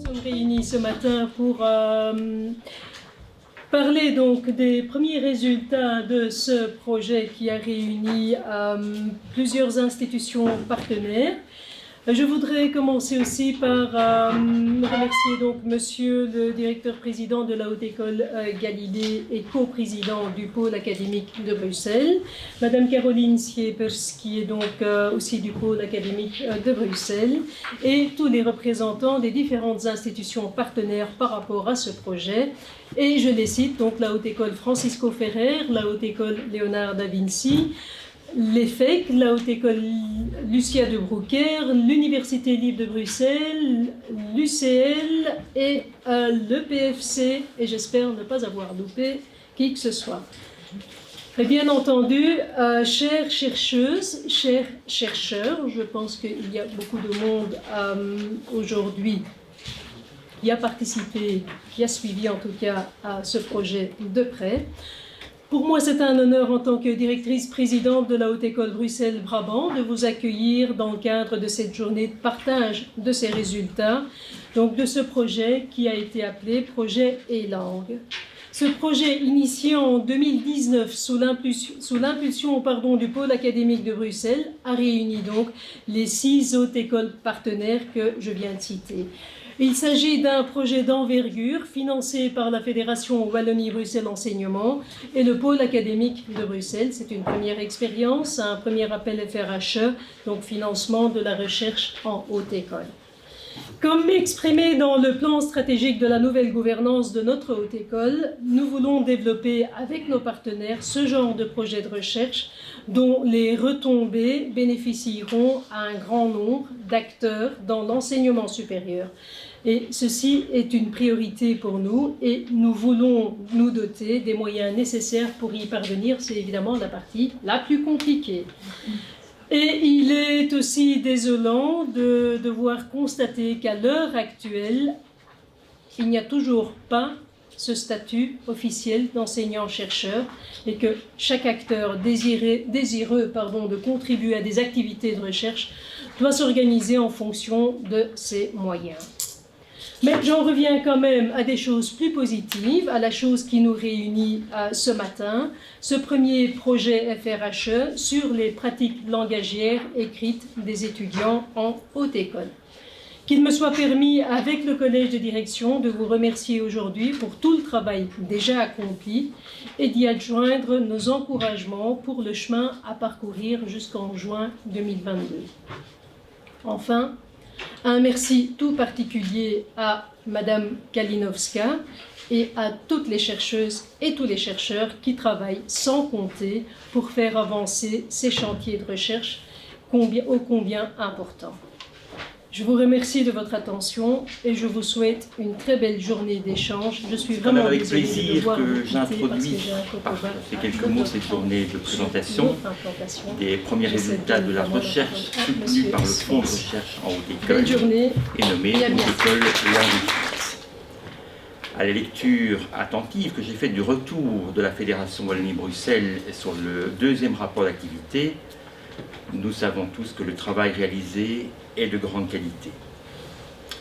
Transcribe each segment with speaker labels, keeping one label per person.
Speaker 1: sommes réunis ce matin pour parler donc des premiers résultats de ce projet qui a réuni plusieurs institutions partenaires. Je voudrais commencer aussi par remercier donc Monsieur le directeur président de la Haute École Galilée et co-président du pôle académique de Bruxelles, Madame Caroline Schiepers, qui est donc aussi du pôle académique de Bruxelles, et tous les représentants des différentes institutions partenaires par rapport à ce projet. Et je les cite, donc la Haute École Francisco Ferrer, la Haute École Léonard da Vinci, l'EFEC, la Haute École Lucia de Broekère, l'Université libre de Bruxelles, l'UCL et le PFC, et j'espère ne pas avoir loupé qui que ce soit. Et bien entendu, chères chercheuses, chers chercheurs, je pense qu'il y a beaucoup de monde aujourd'hui qui a participé, qui a suivi en tout cas à ce projet de près. Pour moi, c'est un honneur en tant que directrice-présidente de la Haute École Bruxelles-Brabant de vous accueillir dans le cadre de cette journée de partage de ces résultats, donc de ce projet qui a été appelé Projet et Langue. Ce projet, initié en 2019 sous l'impulsion du pôle académique de Bruxelles, a réuni donc les 6 hautes écoles partenaires que je viens de citer. Il s'agit d'un projet d'envergure financé par la Fédération Wallonie-Bruxelles Enseignement et le pôle académique de Bruxelles. C'est une première expérience, un premier appel FRHE, donc financement de la recherche en haute école. Comme exprimé dans le plan stratégique de la nouvelle gouvernance de notre haute école, nous voulons développer avec nos partenaires ce genre de projet de recherche dont les retombées bénéficieront à un grand nombre d'acteurs dans l'enseignement supérieur. Et ceci est une priorité pour nous et nous voulons nous doter des moyens nécessaires pour y parvenir. C'est évidemment la partie la plus compliquée. Et il est aussi désolant de devoir constater qu'à l'heure actuelle, il n'y a toujours pas ce statut officiel d'enseignant-chercheur et que chaque acteur désireux de contribuer à des activités de recherche doit s'organiser en fonction de ses moyens. Mais j'en reviens quand même à des choses plus positives, à la chose qui nous réunit ce matin, ce premier projet FRHE sur les pratiques langagières écrites des étudiants en haute école. Qu'il me soit permis, avec le collège de direction, de vous remercier aujourd'hui pour tout le travail déjà accompli et d'y adjoindre nos encouragements pour le chemin à parcourir jusqu'en juin 2022. Enfin, un merci tout particulier à Madame Kalinowska et à toutes les chercheuses et tous les chercheurs qui travaillent sans compter pour faire avancer ces chantiers de recherche ô combien importants. Je vous remercie de votre attention et je vous souhaite une très belle journée d'échange. Je suis vraiment
Speaker 2: avec
Speaker 1: désolée
Speaker 2: plaisir
Speaker 1: de devoir
Speaker 2: que j'introduis par ces quelques mots cette journée de présentation des premiers résultats de la recherche soutenue par le Fonds de recherche en haute école et nommé Haute École Linguistique. À la lecture attentive que j'ai faite du retour de la Fédération Wallonie-Bruxelles sur le deuxième rapport d'activité, nous savons tous que le travail réalisé est de grande qualité.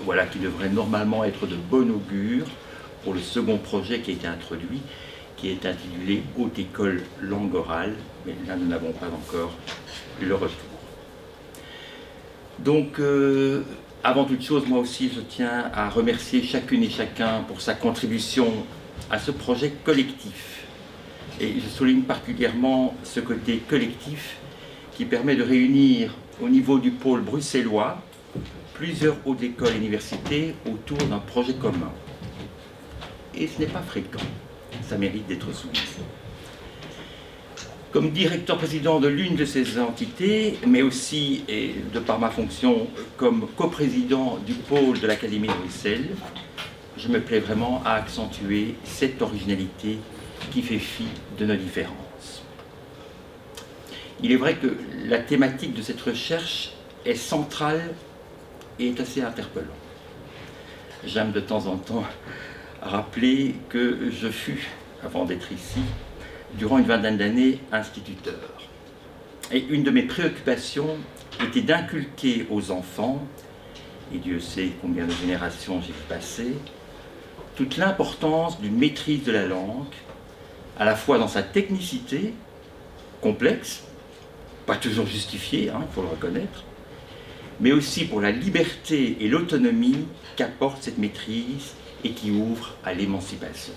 Speaker 2: Voilà qui devrait normalement être de bon augure pour le second projet qui a été introduit, qui est intitulé Haute École Langue Orale, mais là nous n'avons pas encore le retour. Donc, avant toute chose, moi aussi je tiens à remercier chacune et chacun pour sa contribution à ce projet collectif. Et je souligne particulièrement ce côté collectif qui permet de réunir au niveau du pôle bruxellois plusieurs hautes écoles et universités autour d'un projet commun. Et ce n'est pas fréquent, ça mérite d'être souligné. Comme directeur-président de l'une de ces entités, mais aussi, et de par ma fonction, comme coprésident du pôle de l'Académie de Bruxelles, je me plais vraiment à accentuer cette originalité qui fait fi de nos différences. Il est vrai que la thématique de cette recherche est centrale et est assez interpellante. J'aime de temps en temps rappeler que je fus, avant d'être ici, durant une vingtaine d'années, instituteur. Et une de mes préoccupations était d'inculquer aux enfants et Dieu sait combien de générations j'ai vu passer, toute l'importance d'une maîtrise de la langue, à la fois dans sa technicité, complexe, pas toujours justifiée, il faut le reconnaître, mais aussi pour la liberté et l'autonomie qu'apporte cette maîtrise et qui ouvre à l'émancipation.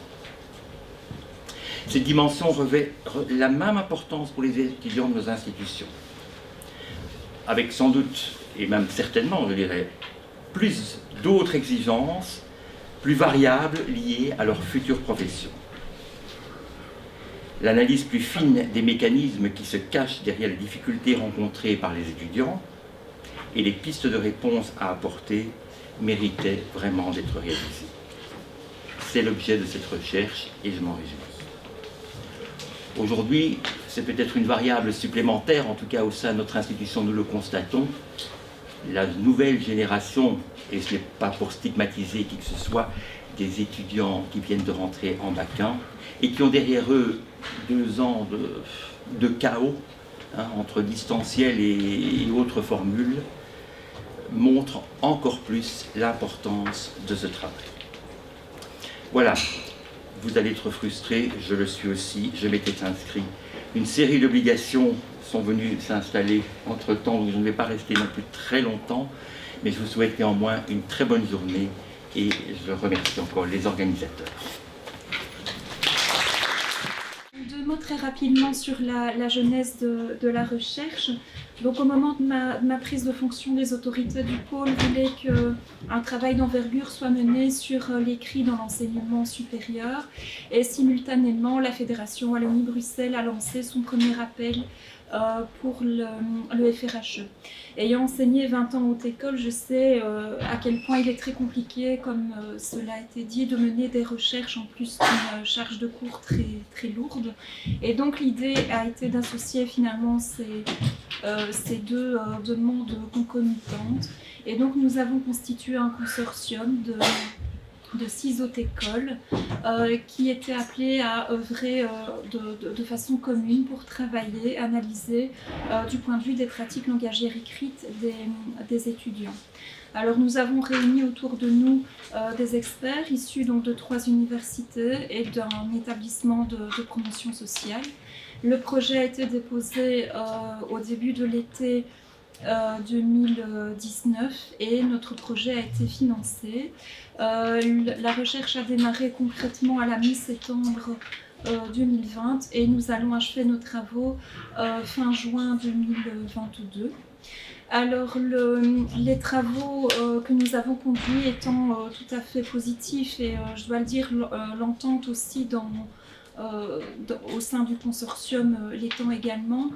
Speaker 2: Cette dimension revêt la même importance pour les étudiants de nos institutions, avec sans doute, et même certainement, je dirais, plus d'autres exigences, plus variables liées à leur future profession. L'analyse plus fine des mécanismes qui se cachent derrière les difficultés rencontrées par les étudiants et les pistes de réponse à apporter méritaient vraiment d'être réalisées. C'est l'objet de cette recherche et je m'en réjouis. Aujourd'hui, c'est peut-être une variable supplémentaire, en tout cas au sein de notre institution, nous le constatons. La nouvelle génération, et ce n'est pas pour stigmatiser qui que ce soit, des étudiants qui viennent de rentrer en bac 1 et qui ont derrière eux 2 ans de chaos entre distanciel et autres formules, montrent encore plus l'importance de ce travail. Voilà. Vous allez être frustrés, je le suis aussi, je m'étais inscrit. Une série d'obligations sont venues s'installer entre-temps, donc je ne vais pas rester non plus très longtemps, mais je vous souhaite néanmoins une très bonne journée et je remercie encore les organisateurs.
Speaker 3: Deux mots très rapidement sur la genèse de la recherche. Donc au moment de ma prise de fonction, les autorités du pôle voulaient qu'un travail d'envergure soit mené sur l'écrit dans l'enseignement supérieur et simultanément la Fédération Wallonie-Bruxelles a lancé son premier appel pour le FRHE. Ayant enseigné 20 en haute école, je sais à quel point il est très compliqué, comme cela a été dit, de mener des recherches en plus d'une charge de cours très, très lourde. Et donc l'idée a été d'associer finalement ces deux demandes concomitantes. Et donc nous avons constitué un consortium de 6 hautes écoles qui étaient appelées à œuvrer de façon commune pour travailler, analyser du point de vue des pratiques langagières écrites des étudiants. Alors nous avons réuni autour de nous des experts issus donc, de 3 universités et d'un établissement de promotion sociale. Le projet a été déposé au début de l'été 2019 et notre projet a été financé. La recherche a démarré concrètement à la mi-septembre 2020 et nous allons achever nos travaux fin juin 2022. Alors les travaux que nous avons conduits étant tout à fait positifs et je dois le dire l'entente aussi au sein du consortium l'étant également,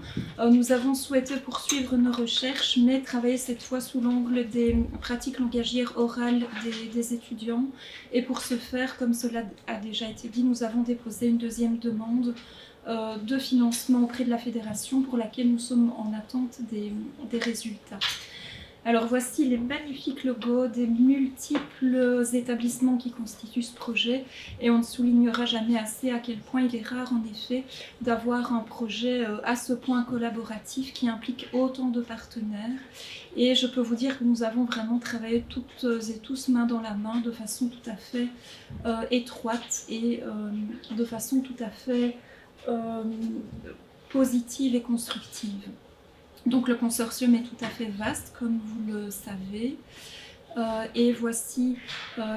Speaker 3: nous avons souhaité poursuivre nos recherches mais travailler cette fois sous l'angle des pratiques langagières orales des étudiants et pour ce faire, comme cela a déjà été dit, nous avons déposé une deuxième demande de financement auprès de la Fédération pour laquelle nous sommes en attente des résultats. Alors voici les magnifiques logos des multiples établissements qui constituent ce projet et on ne soulignera jamais assez à quel point il est rare en effet d'avoir un projet à ce point collaboratif qui implique autant de partenaires et je peux vous dire que nous avons vraiment travaillé toutes et tous main dans la main de façon tout à fait étroite et de façon tout à fait positive et constructive. Donc le consortium est tout à fait vaste, comme vous le savez. Et voici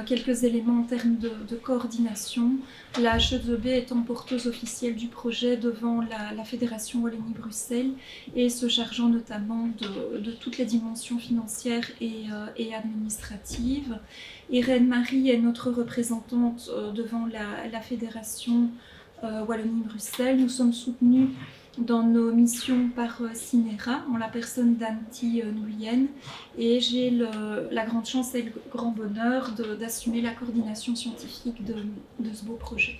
Speaker 3: quelques éléments en termes de coordination. La HEDB étant porteuse officielle du projet devant la Fédération Wallonie-Bruxelles et se chargeant notamment de toutes les dimensions financières et administratives. Irène Marie est notre représentante devant la Fédération Wallonie-Bruxelles. Nous sommes soutenus dans nos missions par Cinera, en la personne d'Anti Nguyen, et j'ai la grande chance et le grand bonheur d'assumer la coordination scientifique de ce beau projet.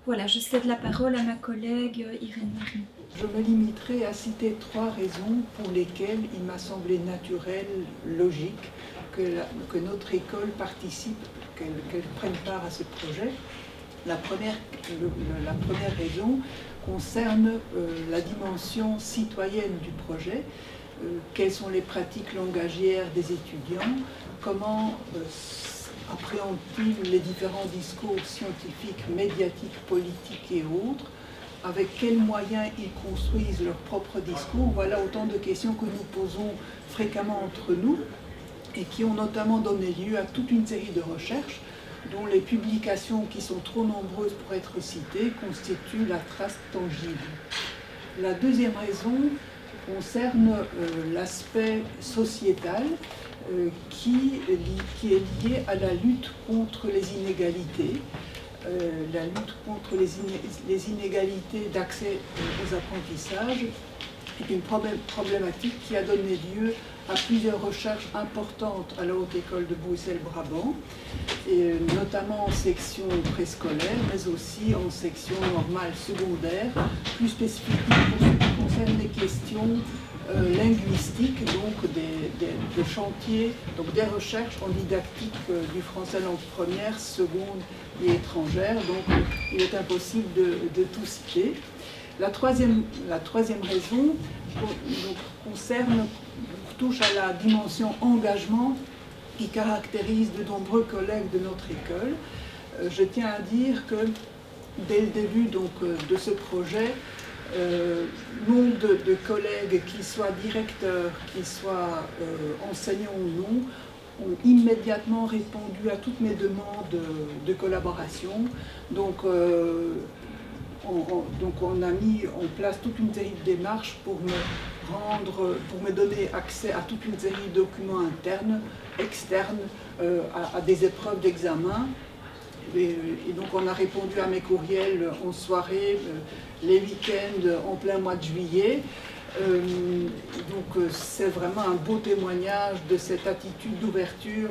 Speaker 3: Voilà, je cède la parole à ma collègue Irène Marie.
Speaker 4: Je me limiterai à citer 3 raisons pour lesquelles il m'a semblé naturel, logique, que notre école participe, qu'elle prenne part à ce projet. La première raison concerne la dimension citoyenne du projet. quelles sont les pratiques langagières des étudiants, comment appréhendent-ils les différents discours scientifiques, médiatiques, politiques et autres, avec quels moyens ils construisent leur propre discours. Voilà autant de questions que nous posons fréquemment entre nous et qui ont notamment donné lieu à toute une série de recherches dont les publications, qui sont trop nombreuses pour être citées, constituent la trace tangible. La deuxième raison concerne l'aspect sociétal qui est lié à la lutte contre les inégalités, la lutte contre les inégalités d'accès aux apprentissages est une problématique qui a donné lieu à plusieurs recherches importantes à la Haute École de Bruxelles-Brabant, notamment en section préscolaire, mais aussi en section normale secondaire, plus spécifiquement pour ce qui concerne les questions linguistiques, donc des chantiers, donc des recherches en didactique du français langue première, seconde et étrangère. Donc il est impossible de tout citer. La troisième raison touche à la dimension engagement qui caractérise de nombreux collègues de notre école. Je tiens à dire que dès le début de ce projet, nombre de collègues, qu'ils soient directeurs, qu'ils soient enseignants ou non, ont immédiatement répondu à toutes mes demandes de collaboration. Donc on a mis en place toute une série de démarches pour me donner accès à toute une série de documents internes, externes, à des épreuves d'examen. Et donc on a répondu à mes courriels en soirée, les week-ends, en plein mois de juillet. Donc c'est vraiment un beau témoignage de cette attitude d'ouverture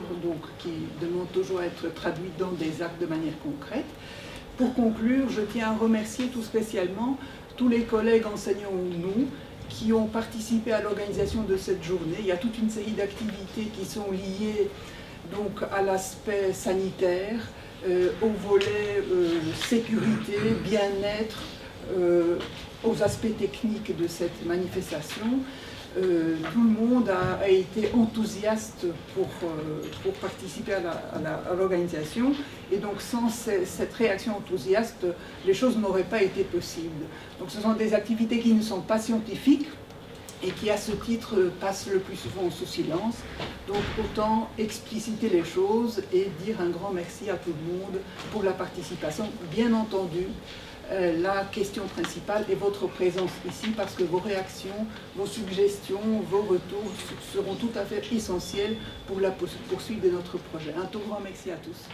Speaker 4: qui demande toujours à être traduite dans des actes de manière concrète. Pour conclure, je tiens à remercier tout spécialement tous les collègues enseignants ou non qui ont participé à l'organisation de cette journée. Il y a toute une série d'activités qui sont liées donc à l'aspect sanitaire, au volet sécurité, bien-être, aux aspects techniques de cette manifestation. Tout le monde a été enthousiaste pour participer à l'organisation, et donc sans cette réaction enthousiaste, les choses n'auraient pas été possibles. Donc ce sont des activités qui ne sont pas scientifiques et qui à ce titre passent le plus souvent sous silence. Donc autant expliciter les choses et dire un grand merci à tout le monde pour la participation. Bien entendu, la question principale est votre présence ici, parce que vos réactions, vos suggestions, vos retours seront tout à fait essentiels pour la poursuite de notre projet. Un tout grand merci à tous.